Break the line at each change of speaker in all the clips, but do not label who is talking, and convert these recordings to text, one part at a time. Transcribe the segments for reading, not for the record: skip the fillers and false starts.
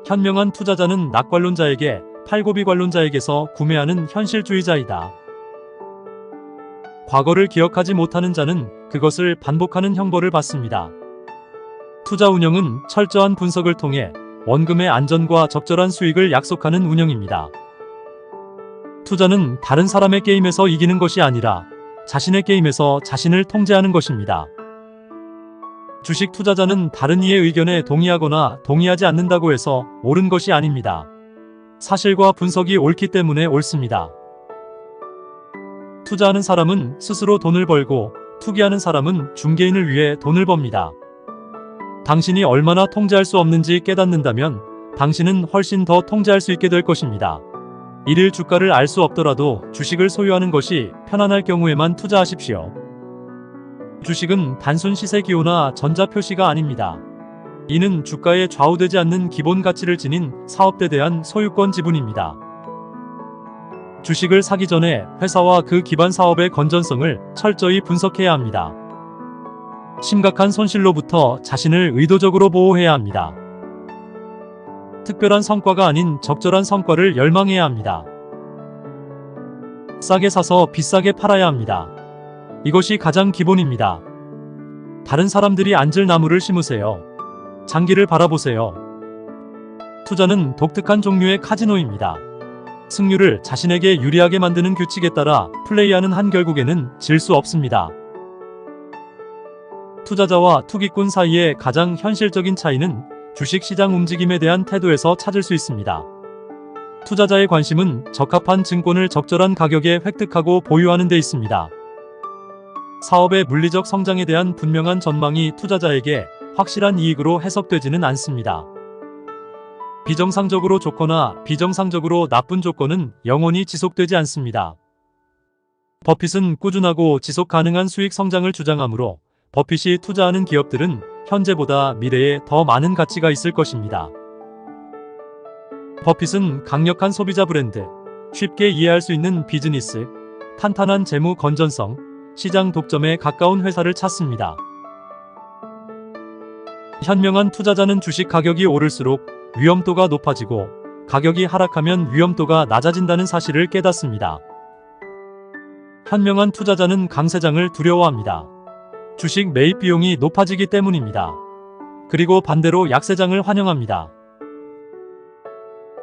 현명한 투자자는 낙관론자에게 팔고 비관론자에게서 구매하는 현실주의자이다. 과거를 기억하지 못하는 자는 그것을 반복하는 형벌을 받습니다. 투자 운영은 철저한 분석을 통해 원금의 안전과 적절한 수익을 약속하는 운영입니다. 투자는 다른 사람의 게임에서 이기는 것이 아니라 자신의 게임에서 자신을 통제하는 것입니다. 주식 투자자는 다른 이의 의견에 동의하거나 동의하지 않는다고 해서 옳은 것이 아닙니다. 사실과 분석이 옳기 때문에 옳습니다. 투자하는 사람은 스스로 돈을 벌고 투기하는 사람은 중개인을 위해 돈을 법니다. 당신이 얼마나 통제할 수 없는지 깨닫는다면 당신은 훨씬 더 통제할 수 있게 될 것입니다. 일일 주가를 알 수 없더라도 주식을 소유하는 것이 편안할 경우에만 투자하십시오. 주식은 단순 시세기호나 전자표시가 아닙니다. 이는 주가에 좌우되지 않는 기본 가치를 지닌 사업에 대한 소유권 지분입니다. 주식을 사기 전에 회사와 그 기반 사업의 건전성을 철저히 분석해야 합니다. 심각한 손실로부터 자신을 의도적으로 보호해야 합니다. 특별한 성과가 아닌 적절한 성과를 열망해야 합니다. 싸게 사서 비싸게 팔아야 합니다. 이것이 가장 기본입니다. 다른 사람들이 앉을 나무를 심으세요. 장기를 바라보세요. 투자는 독특한 종류의 카지노입니다. 승률을 자신에게 유리하게 만드는 규칙에 따라 플레이하는 한 결국에는 질 수 없습니다. 투자자와 투기꾼 사이의 가장 현실적인 차이는 주식시장 움직임에 대한 태도에서 찾을 수 있습니다. 투자자의 관심은 적합한 증권을 적절한 가격에 획득하고 보유하는 데 있습니다. 사업의 물리적 성장에 대한 분명한 전망이 투자자에게 확실한 이익으로 해석되지는 않습니다. 비정상적으로 좋거나 비정상적으로 나쁜 조건은 영원히 지속되지 않습니다. 버핏은 꾸준하고 지속 가능한 수익 성장을 주장하므로 버핏이 투자하는 기업들은 현재보다 미래에 더 많은 가치가 있을 것입니다. 버핏은 강력한 소비자 브랜드, 쉽게 이해할 수 있는 비즈니스, 탄탄한 재무 건전성, 시장 독점에 가까운 회사를 찾습니다. 현명한 투자자는 주식 가격이 오를수록 위험도가 높아지고 가격이 하락하면 위험도가 낮아진다는 사실을 깨닫습니다. 현명한 투자자는 강세장을 두려워합니다. 주식 매입 비용이 높아지기 때문입니다. 그리고 반대로 약세장을 환영합니다.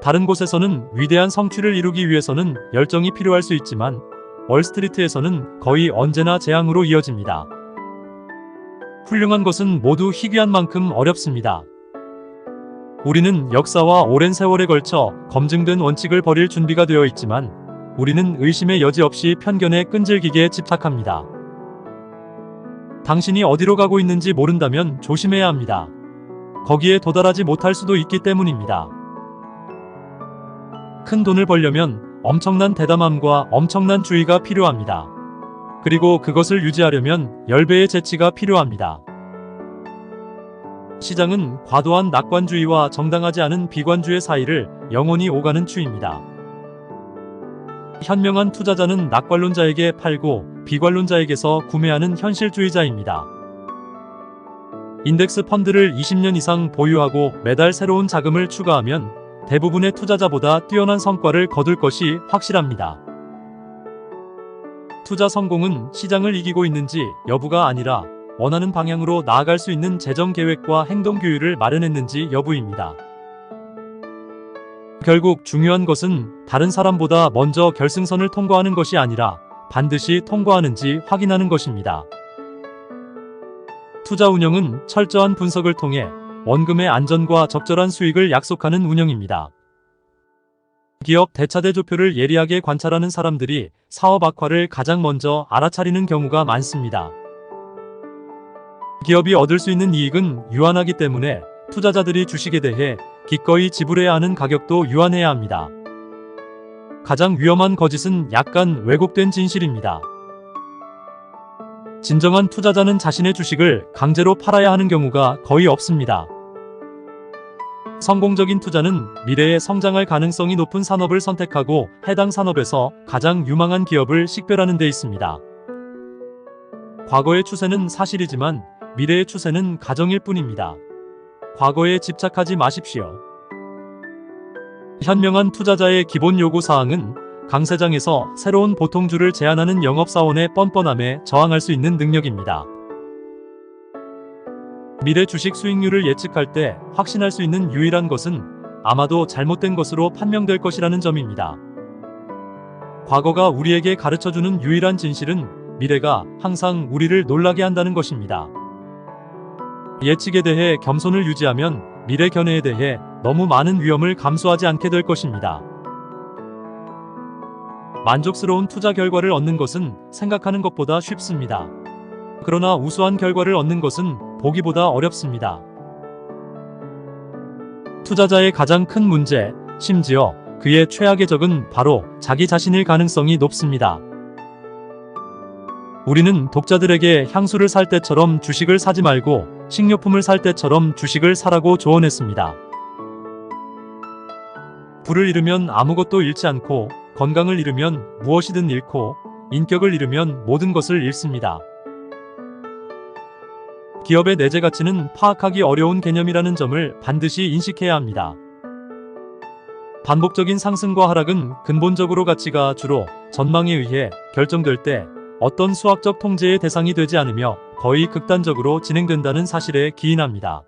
다른 곳에서는 위대한 성취를 이루기 위해서는 열정이 필요할 수 있지만 월스트리트에서는 거의 언제나 재앙으로 이어집니다. 훌륭한 것은 모두 희귀한 만큼 어렵습니다. 우리는 역사와 오랜 세월에 걸쳐 검증된 원칙을 버릴 준비가 되어 있지만 우리는 의심의 여지 없이 편견에 끈질기게 집착합니다. 당신이 어디로 가고 있는지 모른다면 조심해야 합니다. 거기에 도달하지 못할 수도 있기 때문입니다. 큰 돈을 벌려면 엄청난 대담함과 엄청난 주의가 필요합니다. 그리고 그것을 유지하려면 10배의 재치가 필요합니다. 시장은 과도한 낙관주의와 정당하지 않은 비관주의 사이를 영원히 오가는 추입니다. 현명한 투자자는 낙관론자에게 팔고 비관론자에게서 구매하는 현실주의자입니다. 인덱스 펀드를 20년 이상 보유하고 매달 새로운 자금을 추가하면 대부분의 투자자보다 뛰어난 성과를 거둘 것이 확실합니다. 투자 성공은 시장을 이기고 있는지 여부가 아니라 원하는 방향으로 나아갈 수 있는 재정 계획과 행동 규율을 마련했는지 여부입니다. 결국 중요한 것은 다른 사람보다 먼저 결승선을 통과하는 것이 아니라 반드시 통과하는지 확인하는 것입니다. 투자 운영은 철저한 분석을 통해 원금의 안전과 적절한 수익을 약속하는 운영입니다. 기업 대차대조표를 예리하게 관찰하는 사람들이 사업 악화를 가장 먼저 알아차리는 경우가 많습니다. 기업이 얻을 수 있는 이익은 유한하기 때문에 투자자들이 주식에 대해 기꺼이 지불해야 하는 가격도 유한해야 합니다. 가장 위험한 거짓은 약간 왜곡된 진실입니다. 진정한 투자자는 자신의 주식을 강제로 팔아야 하는 경우가 거의 없습니다. 성공적인 투자는 미래에 성장할 가능성이 높은 산업을 선택하고 해당 산업에서 가장 유망한 기업을 식별하는 데 있습니다. 과거의 추세는 사실이지만 미래의 추세는 가정일 뿐입니다. 과거에 집착하지 마십시오. 현명한 투자자의 기본 요구 사항은 강세장에서 새로운 보통주를 제안하는 영업사원의 뻔뻔함에 저항할 수 있는 능력입니다. 미래 주식 수익률을 예측할 때 확신할 수 있는 유일한 것은 아마도 잘못된 것으로 판명될 것이라는 점입니다. 과거가 우리에게 가르쳐주는 유일한 진실은 미래가 항상 우리를 놀라게 한다는 것입니다. 예측에 대해 겸손을 유지하면 미래 견해에 대해 너무 많은 위험을 감수하지 않게 될 것입니다. 만족스러운 투자 결과를 얻는 것은 생각하는 것보다 쉽습니다. 그러나 우수한 결과를 얻는 것은 보기보다 어렵습니다. 투자자의 가장 큰 문제, 심지어 그의 최악의 적은 바로 자기 자신일 가능성이 높습니다. 우리는 독자들에게 향수를 살 때처럼 주식을 사지 말고 식료품을 살 때처럼 주식을 사라고 조언했습니다. 부를 잃으면 아무것도 잃지 않고, 건강을 잃으면 무엇이든 잃고, 인격을 잃으면 모든 것을 잃습니다. 기업의 내재 가치는 파악하기 어려운 개념이라는 점을 반드시 인식해야 합니다. 반복적인 상승과 하락은 근본적으로 가치가 주로 전망에 의해 결정될 때 어떤 수학적 통제의 대상이 되지 않으며 거의 극단적으로 진행된다는 사실에 기인합니다.